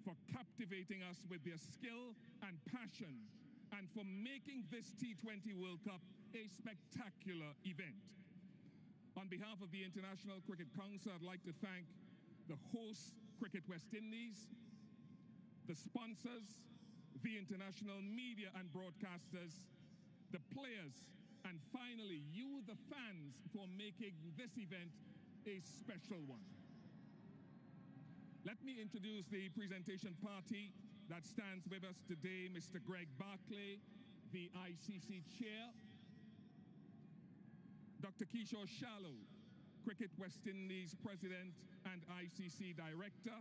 for captivating us with their skill and passion, and for making this T20 World Cup a spectacular event. On behalf of the International Cricket Council, I'd like to thank the host, Cricket West Indies, the sponsors, the international media and broadcasters, the players, and finally, you, the fans, for making this event a special one. Let me introduce the presentation party that stands with us today. Mr. Greg Barclay, the ICC Chair. Dr. Kishore Shallow, Cricket West Indies President and ICC Director.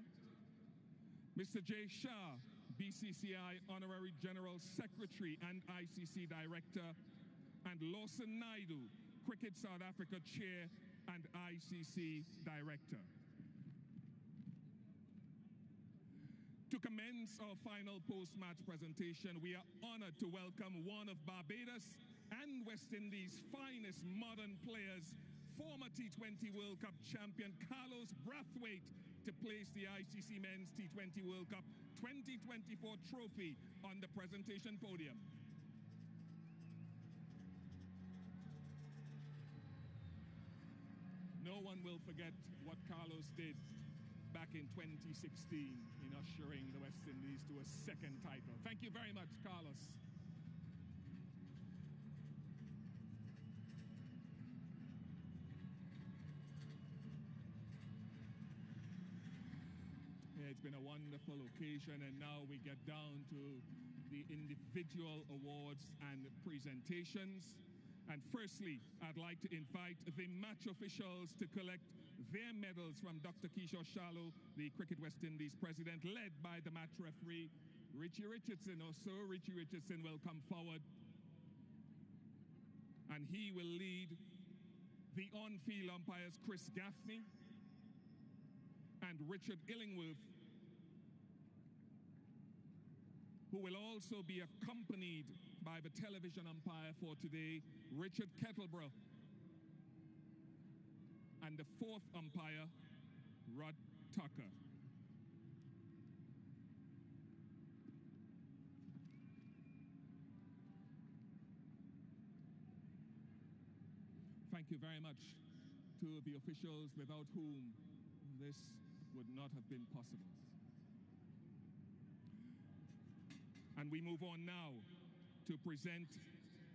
Mr. Jay Shah, BCCI Honorary General Secretary and ICC Director. And Lawson Naidu, Cricket South Africa Chair and ICC Director. To commence our final post-match presentation, we are honored to welcome one of Barbados and West Indies' finest modern players, former T20 World Cup champion Carlos Brathwaite, to place the ICC Men's T20 World Cup 2024 trophy on the presentation podium. No one will forget what Carlos did back in 2016 in ushering the West Indies to a second title. Thank you very much, Carlos. It's been a wonderful occasion, and now we get down to the individual awards and presentations. And firstly, I'd like to invite the match officials to collect their medals from Dr. Kishore Shallow, the Cricket West Indies president, led by the match referee, Richie Richardson. Also, Richie Richardson will come forward, and he will lead the on-field umpires, Chris Gaffney and Richard Illingworth, who will also be accompanied by the television umpire for today, Richard Kettleborough, and the fourth umpire, Rod Tucker. Thank you very much to the officials without whom this would not have been possible. And we move on now to present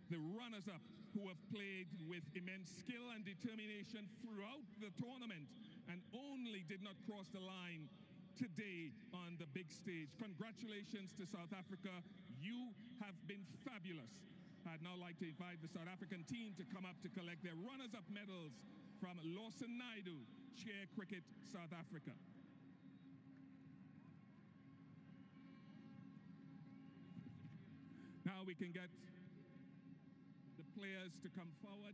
the runners-up who have played with immense skill and determination throughout the tournament and only did not cross the line today on the big stage. Congratulations to South Africa. You have been fabulous. I'd now like to invite the South African team to come up to collect their runners-up medals from Lawson Naidu, Chair Cricket South Africa. Now we can get the players to come forward.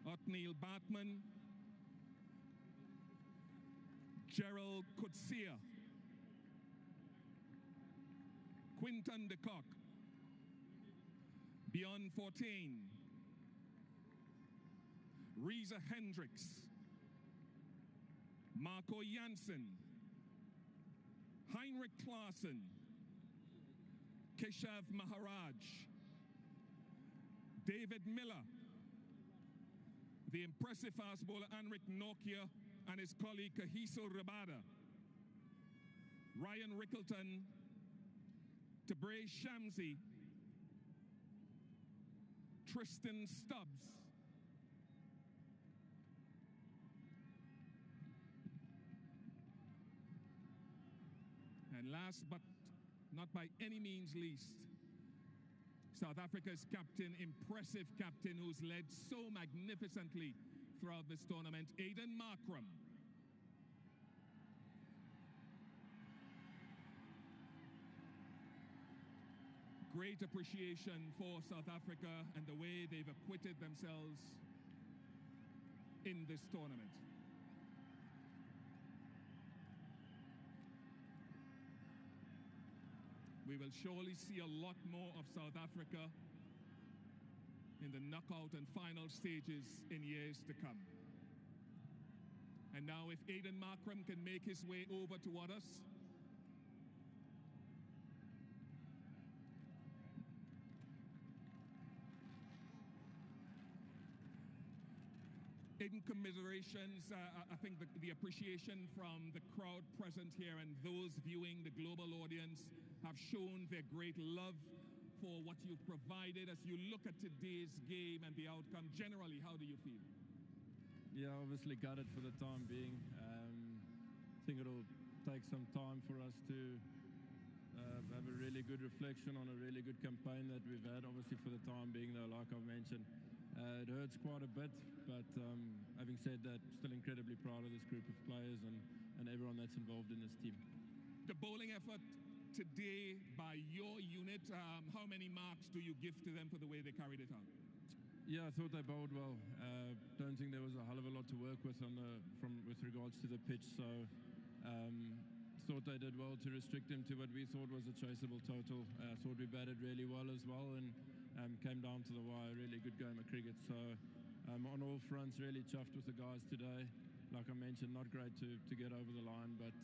Othniel Bartman, Gerald Coetzee, Quinton de Kock, Bjorn Fortuin, Reza Hendricks, Marco Jansen, Heinrich Klaassen, Keshav Maharaj, David Miller, the impressive fast bowler Anrik Nokia and his colleague Kahiso Rabada, Ryan Rickleton, Tabré Shamsi, Tristan Stubbs, and last but not by any means least, South Africa's captain, impressive captain who's led so magnificently throughout this tournament, Aiden Markram. Great appreciation for South Africa and the way they've acquitted themselves in this tournament. We will surely see a lot more of South Africa in the knockout and final stages in years to come. And now if Aidan Markram can make his way over toward us. In commiserations, I think the appreciation from the crowd present here and those viewing, the global audience, have shown their great love for what you've provided. As you look at today's game and the outcome, generally, how do you feel? Yeah, obviously gutted for the time being. I think it'll take some time for us to have a really good reflection on a really good campaign that we've had. Obviously for the time being, though, like I've mentioned, it hurts quite a bit, but having said that, still incredibly proud of this group of players and everyone that's involved in this team. The bowling effort today by your unit, how many marks do you give to them for the way they carried it out? Yeah, I thought they bowled well. Don't think there was a hell of a lot to work with with regards to the pitch, so thought they did well to restrict them to what we thought was a chaseable total. Thought we batted really well as well, and came down to the wire. Really good game of cricket. So on all fronts, really chuffed with the guys today. Like I mentioned, not great to get over the line, but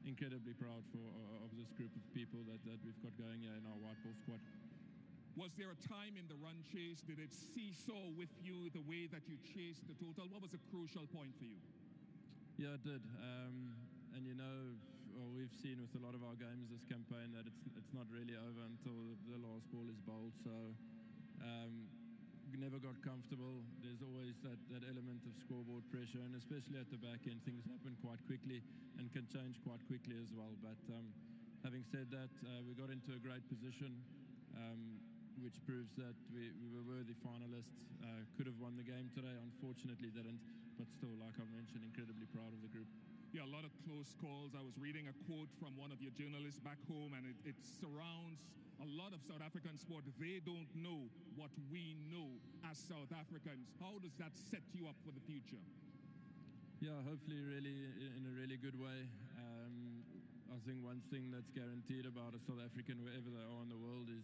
incredibly proud of this group of people that we've got going here in our white ball squad. Was there a time in the run chase, did it seesaw with you the way that you chased the total? What was a crucial point for you? Yeah, it did. And you know, well, we've seen with a lot of our games this campaign that it's not really over until the last ball is bowled. So we never got comfortable. There's always that element of scoreboard pressure, and especially at the back end, things happen quite quickly and can change quite quickly as well. But having said that, we got into a great position, which proves that we were worthy finalists. Could have won the game today, unfortunately didn't, but still, like I mentioned, incredibly proud of the group. Yeah, a lot of close calls. I was reading a quote from one of your journalists back home, and it surrounds a lot of South African sport. They don't know what we know as South Africans. How does that set you up for the future? Yeah, hopefully really in a really good way. I think one thing that's guaranteed about a South African, wherever they are in the world, is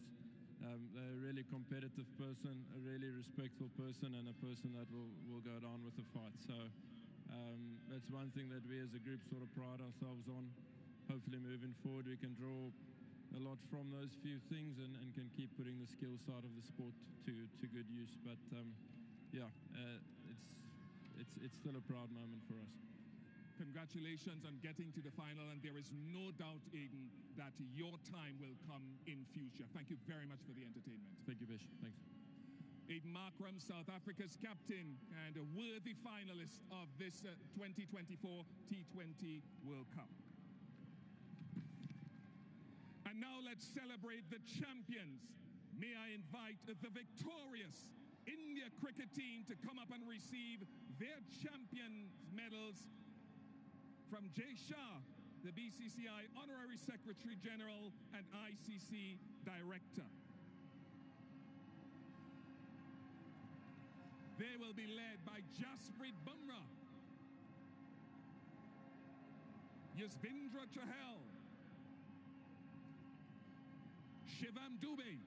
they're a really competitive person, a really respectful person, and a person that will go down with the fight. So that's one thing that we as a group sort of pride ourselves on. Hopefully moving forward we can draw a lot from those few things and can keep putting the skill side of the sport to good use. But yeah, it's still a proud moment for us. Congratulations on getting to the final, and there is no doubt, Aidan, that your time will come in future. Thank you very much for the entertainment. Thank you, Bish. Thanks. Aidan Markram, South Africa's captain and a worthy finalist of this 2024 T20 World Cup. And now let's celebrate the champions. May I invite the victorious India cricket team to come up and receive their champions medals from Jay Shah, the BCCI Honorary Secretary General and ICC Director. They will be led by Jasprit Bumrah, Yuzvendra Chahal, Shivam Dubey,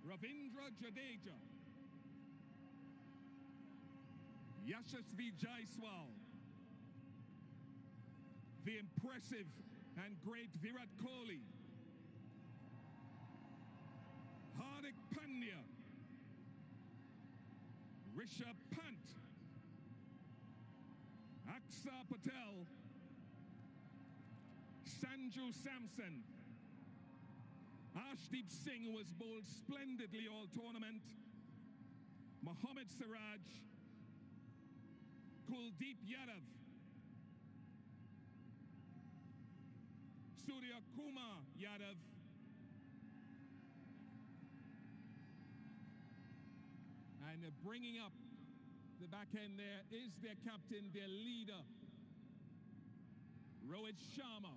Ravindra Jadeja, Yashasvi Jaiswal, the impressive and great Virat Kohli, Hardik Pandya, Rishabh Pant, Aksa Patel, Sanju Samson, Ashdeep Singh, who was bowled splendidly all tournament, Mohammad Siraj, Kuldeep Yadav, Surya Kumar Yadav, and bringing up the back end there is their captain, their leader, Rohit Sharma.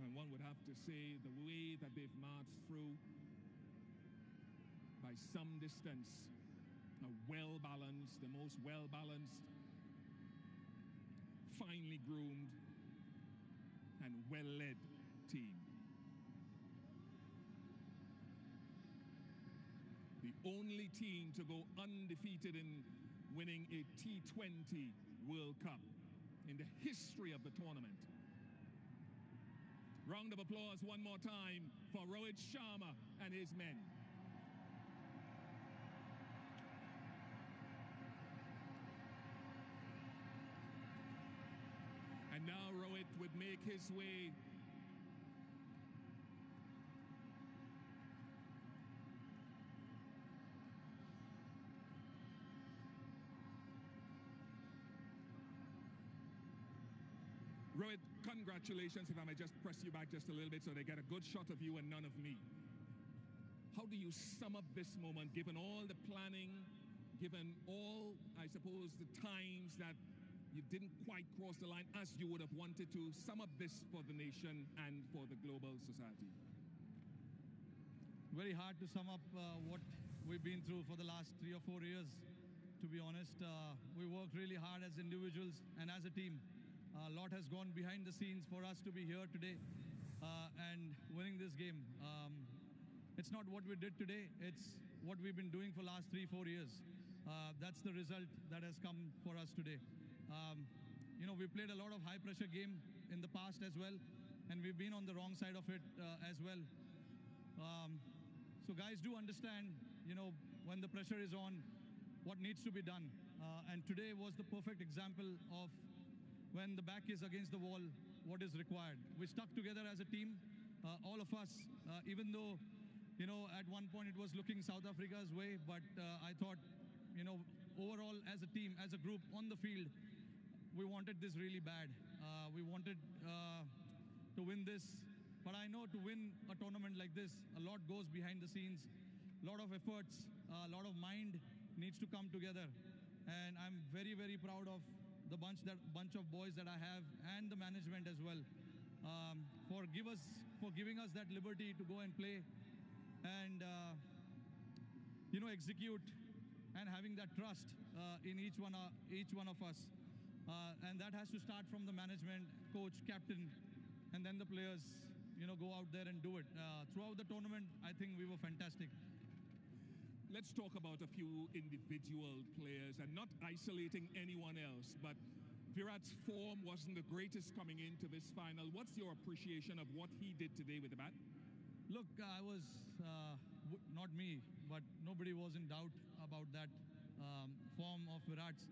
And one would have to say the way that they've marched through, by some distance, well-balanced, the most well-balanced, finely groomed and well-led team. The only team to go undefeated in winning a T20 World Cup in the history of the tournament. Round of applause one more time for Rohit Sharma and his men. And now Rohit would make his way Rohit, congratulations, if I may just press you back just a little bit so they get a good shot of you and none of me. How do you sum up this moment, given all the planning, given all, I suppose, the times that you didn't quite cross the line as you would have wanted to? Sum up this for the nation and for the global society. Very hard to sum up what we've been through for the last 3 or 4 years, to be honest. We worked really hard as individuals and as a team. A lot has gone behind the scenes for us to be here today and winning this game. It's not what we did today, it's what we've been doing for the last 3-4 years. That's the result that has come for us today. You know, we played a lot of high-pressure game in the past as well, and we've been on the wrong side of it as well. So guys do understand, you know, when the pressure is on, what needs to be done. And today was the perfect example of when the back is against the wall, what is required. We stuck together as a team, all of us, even though, you know, at one point it was looking South Africa's way, but I thought, you know, overall as a team, as a group on the field, we wanted this really bad. We wanted to win this, but I know to win a tournament like this, a lot goes behind the scenes, a lot of efforts, a lot of mind needs to come together. And I'm very, very proud of the bunch of boys that I have and the management as well for giving us that liberty to go and play and you know, execute and having that trust in each one of us, and that has to start from the management, coach, captain, and then the players, you know, go out there and do it. Throughout the tournament, I think we were fantastic. Let's talk about a few individual players and not isolating anyone else, but Virat's form wasn't the greatest coming into this final. What's your appreciation of what he did today with the bat? Look, I was, not me, but nobody was in doubt about that form of Virat's.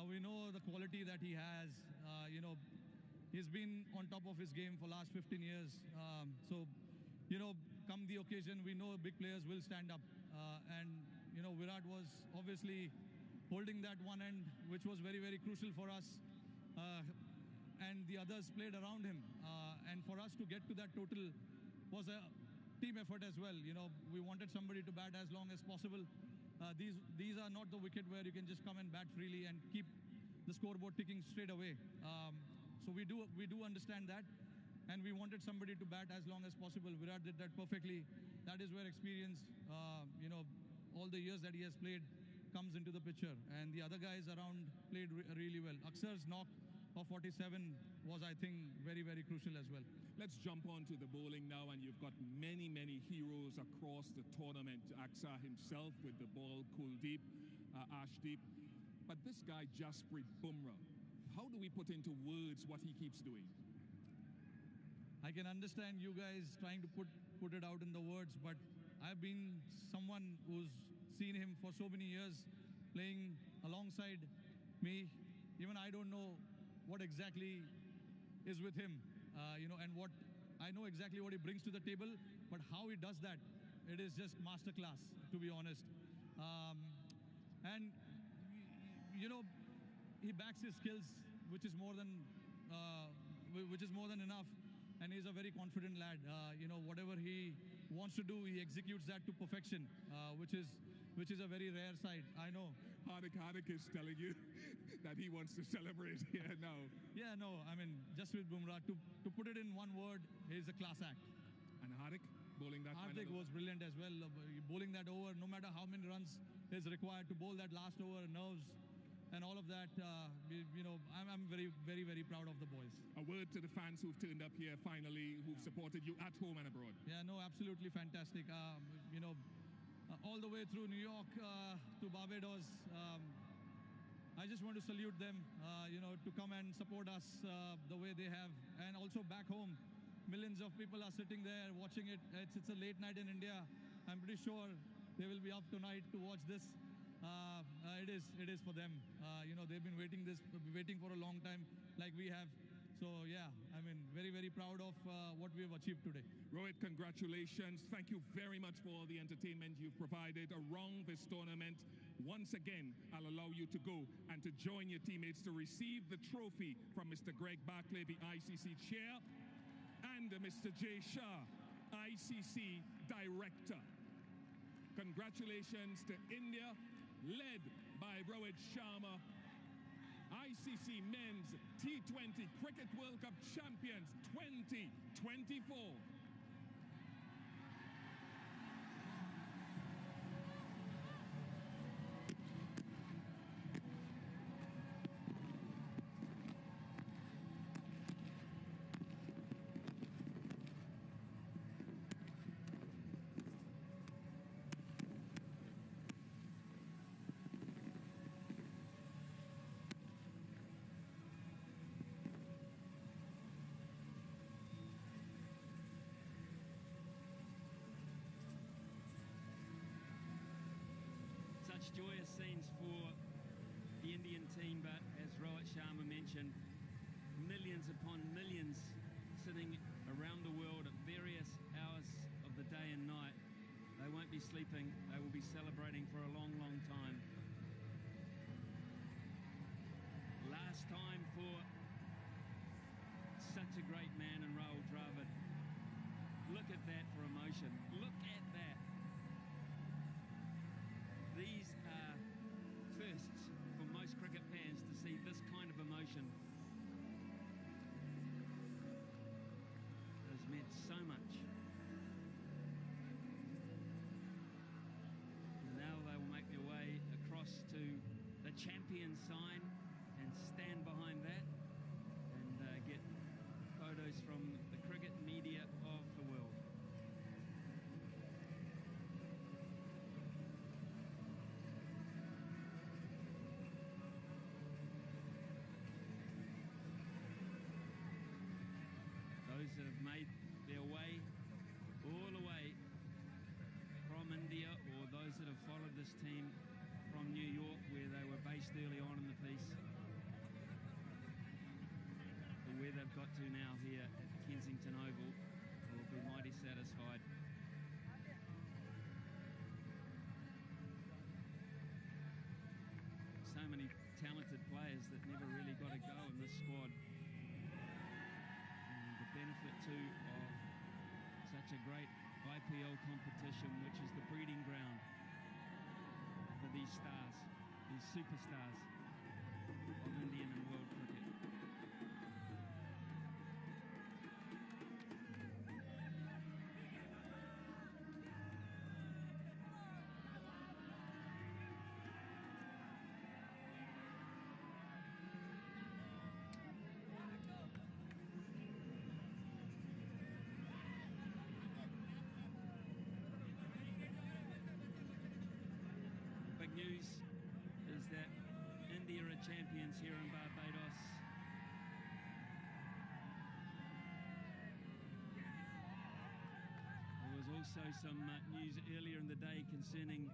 We know the quality that he has. You know, he's been on top of his game for the last 15 years. So, you know, come the occasion, we know big players will stand up. And, you know, Virat was obviously holding that one end, which was very, very crucial for us. And the others played around him. And for us to get to that total was a team effort as well. You know, we wanted somebody to bat as long as possible. These are not the wicket where you can just come and bat freely and keep the scoreboard ticking straight away. So we do understand that. And we wanted somebody to bat as long as possible. Virat did that perfectly. That is where experience, you know, all the years that he has played comes into the picture. And the other guys around played really well. Aksar's knock of 47 was, I think, very, very crucial as well. Let's jump on to the bowling now, and you've got many, many heroes across the tournament. Aksar himself with the ball, Kuldeep, Ashdeep. But this guy, Jasprit Bumrah, how do we put into words what he keeps doing? I can understand you guys trying to put it out in the words, but I've been someone who's seen him for so many years playing alongside me. Even I don't know what exactly is with him, you know, and what I know exactly what he brings to the table, but how he does that, it is just masterclass, to be honest. And you know, he backs his skills, which is more than enough. And he's a very confident lad. You know, whatever he wants to do, he executes that to perfection, which is a very rare sight. I know. Hardik is telling you that he wants to celebrate here now. Yeah, no, I mean, just with Bumrah, to put it in one word, he's a class act. And Hardik bowling that. Hardik was brilliant as well. Bowling that over, no matter how many runs is required to bowl that last over, nerves, and all of that. I'm very, very, very proud of the boys. A word to the fans who've turned up here finally, who've supported you at home and abroad. Yeah, no, absolutely fantastic. All the way through New York to Barbados, I just want to salute them, to come and support us the way they have. And also back home, millions of people are sitting there watching it. It's a late night in India. I'm pretty sure they will be up tonight to watch this. It is for them. They've been waiting for a long time, like we have. So yeah, I mean, very, very proud of what we have achieved today. Rohit, congratulations. Thank you very much for all the entertainment you've provided around this tournament. Once again, I'll allow you to go and to join your teammates to receive the trophy from Mr. Greg Barclay, the ICC chair, and Mr. Jay Shah, ICC director. Congratulations to India, led by Rohit Sharma, ICC Men's T20 Cricket World Cup Champions 2024. Such joyous scenes for the Indian team, but as Rohit Sharma mentioned, millions upon millions sitting around the world at various hours of the day and night. They won't be sleeping. They will be celebrating for a long, long time. Last time for such a great man in Rahul Dravid. Look at that for emotion. Look at that. These are firsts for most cricket fans to see this kind of emotion. It has meant so much. And now they will make their way across to the champion sign and stand behind that and get photos from the cricket media of the world. Those that have made their way all the way from India, or those that have followed this team from New York, where they were based early on in the piece, to where they've got to now here at Kensington Oval, will be mighty satisfied. So many talented players that never really got a go in this squad. The benefit too of such a great IPL competition, which is the breeding ground for these stars, these superstars of Indian and world cricket. News is that India are champions here in Barbados. There was also some news earlier in the day concerning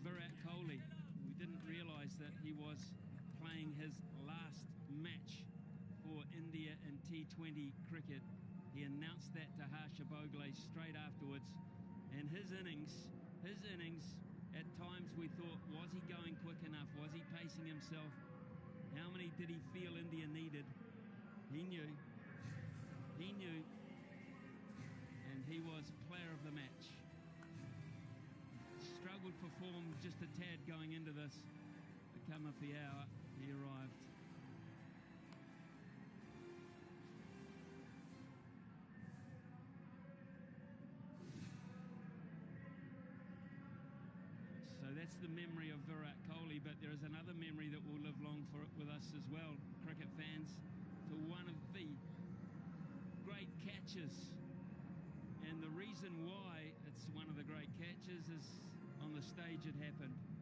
Virat Kohli. We didn't realise that he was playing his last match for India in T20 cricket. He announced that to Harsha Bhogle straight afterwards, and his innings, at times we thought, was he going quick enough? Was he pacing himself? How many did he feel India needed? He knew. And he was player of the match. Struggled for form just a tad going into this. But come up the hour, he arrived. So that's the memory of Virat Kohli, but there is another memory that will live long with us as well, cricket fans, to one of the great catches. And the reason why it's one of the great catches is on the stage it happened.